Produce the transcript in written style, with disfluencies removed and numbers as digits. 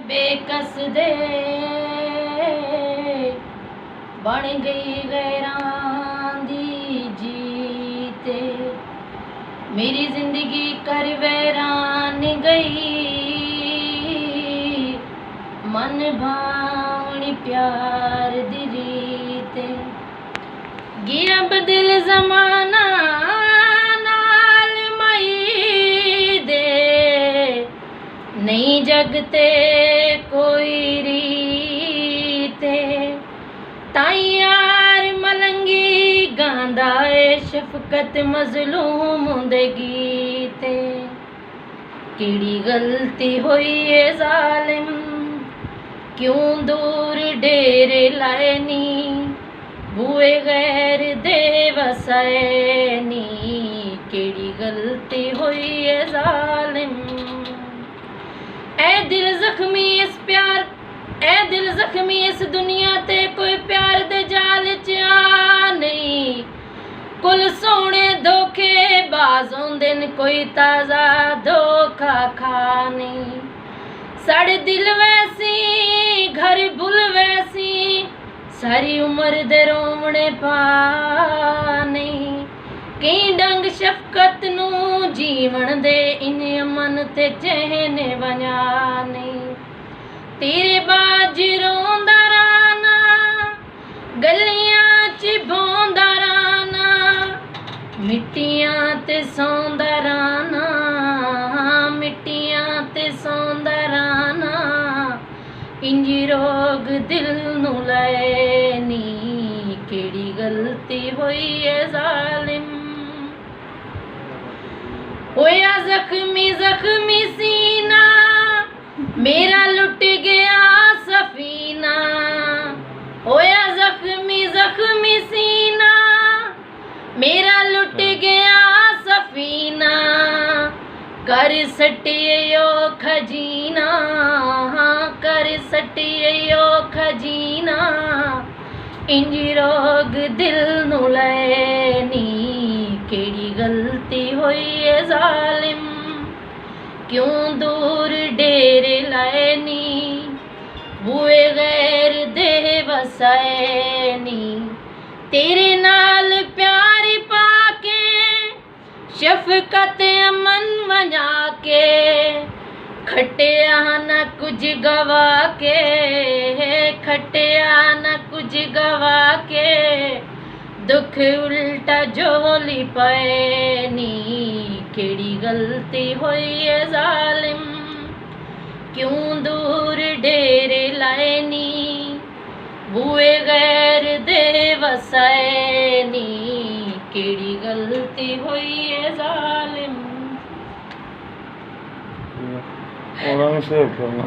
बेकस दे बन गई गैरां दी जीते। मेरी जिंदगी कर वैरान गई, मन भावनी प्यार दी रीते। गिरा बदल जमाना नाल मई दे, नहीं जगते कोई रीते। ताई यार मलंगी गांदा ए शफकत मजलूम दे गीते। केड़ी गलती हुई है जालिम, क्यों दूर डेरे लाए नी। बुए गैर दे वसाए नी, केड़ी गलती हुई है जालिम। ऐ दिल जख्मी इस प्यार, ऐ दिल जख्मी इस दुनिया ते कोई प्यार दे जाल च आ नहीं। कुल सोने धोखे बाज होंदे न, कोई ताजा धोखा खा नहीं। साढ़े दिल वैसी घर भुल वैसी, सारी उम्र दे रोवणे पा नहीं। कई डंग शफकत नू जीवन दे, इन अमन ते चैन वञा नहीं। तेरे बाज रोंदा राना, गलियां च भोंदा राना, मिट्टियां ते सौंदा राना, मिट्टियां ते सौंदा राना। इंज रोग दिल नू लाए नी, केड़ी गलती हुई है जालिम। होया जख्मी जख्मी सीना, मेरा लुट गया सफीना। होया जख्मी जख्मी सीना, मेरा लुट गया सफीना। कर सटियो खजीना, कर सटियो खजीना। इंज रोग दिल नू लाए नी, केड़ी गलती हुई है जालिम। क्यों दूर डेरे लाए नी, बुए गैर दे वसाए नी। तेरे नाल प्यार पाके, शफकत अमन वजा के। खटिया न कुछ गवा के, खटिया न कुछ गवा के। दुख उल्टा झोली पाए नी, केड़ी गलती हुई है जालिम। क्यों दूर डेरे लाए नी, बुए गैर दे वसाए नी। केड़ी गलती हुई है जालिम। और हमें सेव करना